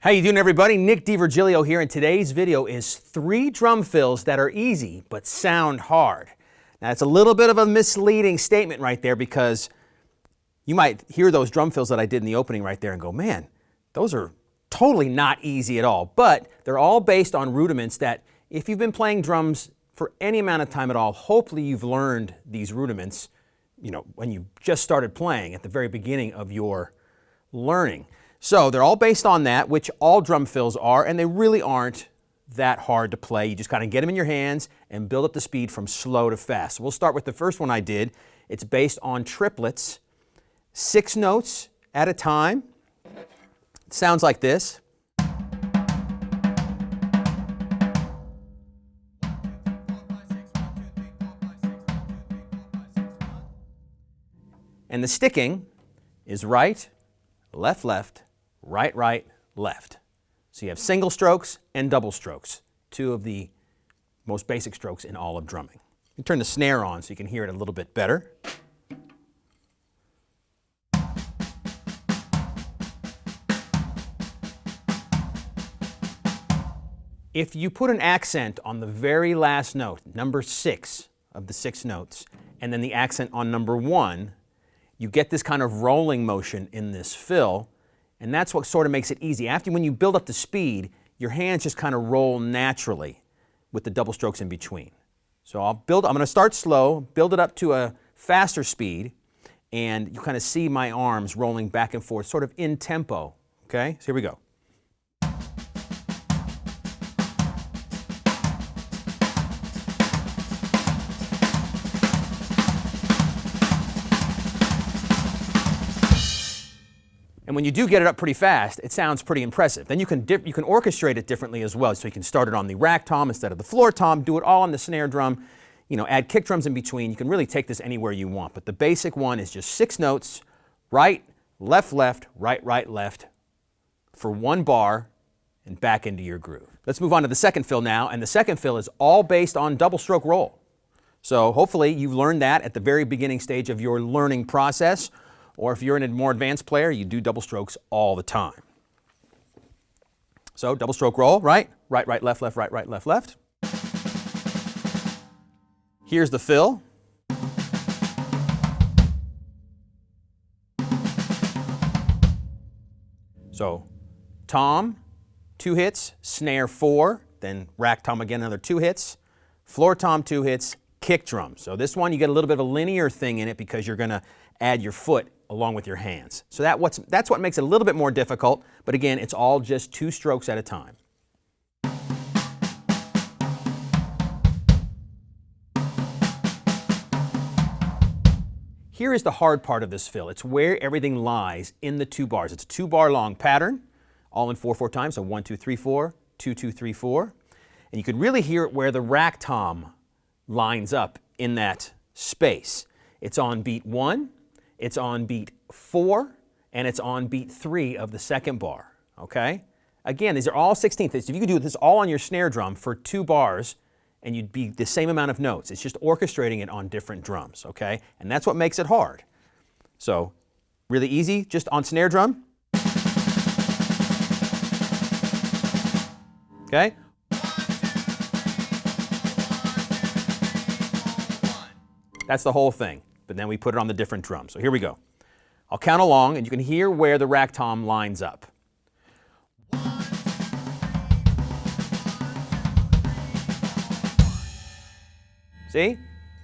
How you doing, everybody? Nick DiVirgilio here, and today's video is 3 drum fills that are easy but sound hard. Now, it's a little bit of a misleading statement right there because you might hear those drum fills that I did in the opening right there and go, man, those are totally not easy at all. But they're all based on rudiments that if you've been playing drums for any amount of time at all, hopefully you've learned these rudiments, when you just started playing at the very beginning of your learning. So they're all based on that, which all drum fills are, and they really aren't that hard to play. You just kind of get them in your hands and build up the speed from slow to fast. So we'll start with the first one I did. It's based on triplets, 6 notes at a time. It sounds like this. And the sticking is right, left, left, right, right, left. So you have single strokes and double strokes, 2 of the most basic strokes in all of drumming. You turn the snare on so you can hear it a little bit better. If you put an accent on the very last note, number 6 of the 6 notes, and then the accent on number 1, you get this kind of rolling motion in this fill, and that's what sort of makes it easy. When you build up the speed, your hands just kind of roll naturally with the double strokes in between. So I'm going to start slow, build it up to a faster speed, and you kind of see my arms rolling back and forth, sort of in tempo. Okay, so here we go. And when you do get it up pretty fast, it sounds pretty impressive. Then you can orchestrate it differently as well. So you can start it on the rack tom instead of the floor tom, do it all on the snare drum, add kick drums in between. You can really take this anywhere you want. But the basic one is just 6 notes, right, left, left, right, right, left, for 1 bar and back into your groove. Let's move on to the second fill now. And the second fill is all based on double stroke roll. So hopefully you've learned that at the very beginning stage of your learning process. Or if you're a more advanced player, you do double strokes all the time. So double stroke roll, right, right, right, left, left, right, right, left, left. Here's the fill. So tom, 2 hits, snare 4, then rack tom again, another 2 hits, floor tom 2 hits, kick drum. So this one you get a little bit of a linear thing in it because you're going to add your foot along with your hands. So that's what makes it a little bit more difficult, but again, it's all just 2 strokes at a time. Here is the hard part of this fill. It's where everything lies in the 2 bars. It's a 2-bar long pattern, all in 4/4 time, so 1, 2, 3, 4, 2, 2, 3, 4. And you can really hear it where the rack tom lines up in that space. It's on beat 1, it's on beat 4, and it's on beat 3 of the 2nd bar, okay? Again, these are all 16th. If you could do this all on your snare drum for 2 bars, and you'd be the same amount of notes. It's just orchestrating it on different drums, okay? And that's what makes it hard. So, really easy, just on snare drum. Okay? That's the whole thing. But then we put it on the different drums. So here we go. I'll count along, and you can hear where the rack tom lines up. See?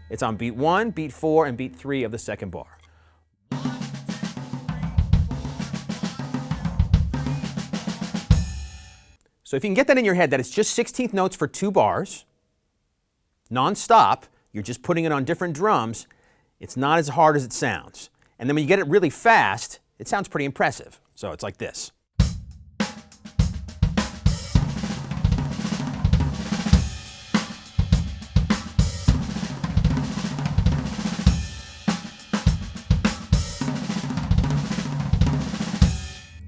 It's on beat 1, beat 4, and beat 3 of the 2nd bar. So if you can get that in your head, that it's just 16th notes for 2 bars, non-stop, you're just putting it on different drums, it's not as hard as it sounds. And then when you get it really fast, it sounds pretty impressive. So it's like this.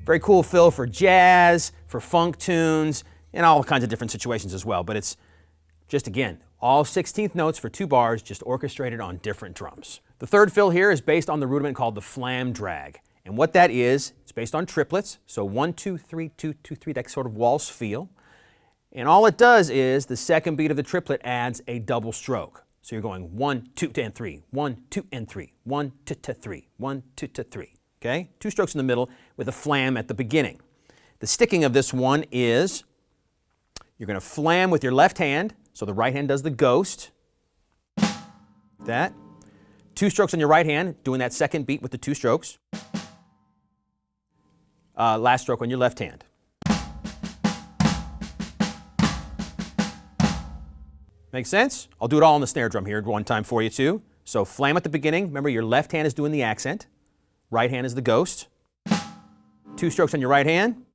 Very cool fill for jazz, for funk tunes, and all kinds of different situations as well. But it's just, again, all 16th notes for 2 bars, just orchestrated on different drums. The third fill here is based on the rudiment called the flam drag. And what that is, it's based on triplets. So 1, 2, 3, 2, 2, 3, that sort of waltz feel. And all it does is the second beat of the triplet adds a double stroke. So you're going 1, 2, and 3, 1, 2, and 3, 1, 2, 3, 1, 2, 3. Okay? 2 strokes in the middle with a flam at the beginning. The sticking of this one is you're going to flam with your left hand, so the right hand does the ghost. That. 2 strokes on your right hand, doing that second beat with the 2 strokes. Last stroke on your left hand. Make sense? I'll do it all on the snare drum here one time for you too. So flam at the beginning. Remember, your left hand is doing the accent. Right hand is the ghost. 2 strokes on your right hand.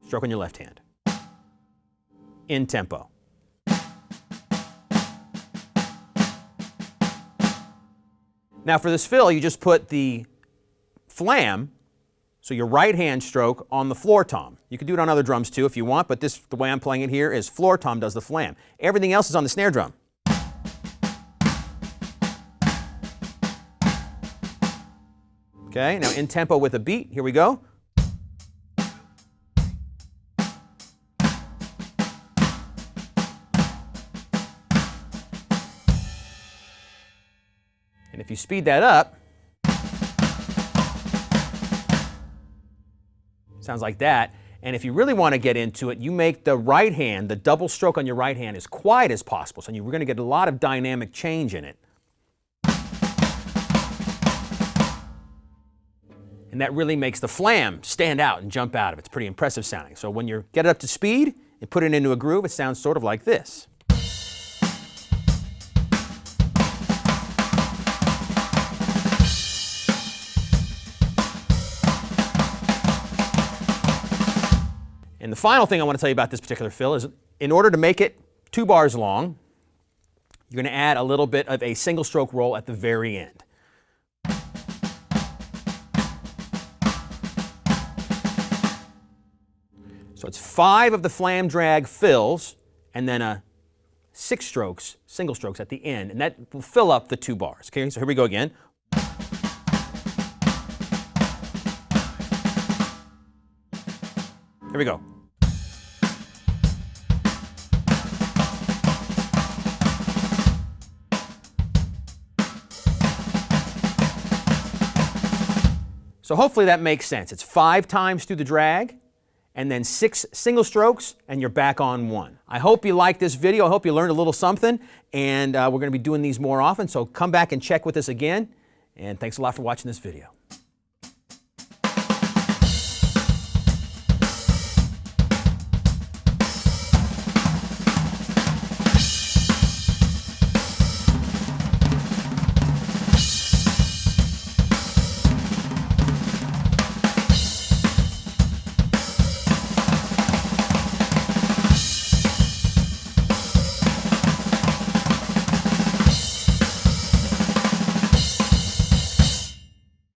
Stroke on your left hand. In tempo. Now for this fill, you just put the flam, so your right hand stroke, on the floor tom. You can do it on other drums too if you want, but the way I'm playing it here is floor tom does the flam. Everything else is on the snare drum. Okay, now in tempo with a beat, here we go. And if you speed that up, sounds like that. And if you really want to get into it, you make the right hand, the double stroke on your right hand, as quiet as possible. So you're going to get a lot of dynamic change in it. And that really makes the flam stand out and jump out of it. It's pretty impressive sounding. So when you get it up to speed and put it into a groove, it sounds sort of like this. And the final thing I want to tell you about this particular fill is, in order to make it 2 bars long, you're going to add a little bit of a single stroke roll at the very end. So it's 5 of the flam drag fills and then 6 strokes, single strokes at the end, and that will fill up the 2 bars. Okay, so here we go again. Here we go. So hopefully that makes sense. It's 5 times through the drag, and then 6 single strokes, and you're back on 1. I hope you liked this video. I hope you learned a little something, and we're going to be doing these more often, so come back and check with us again, and thanks a lot for watching this video.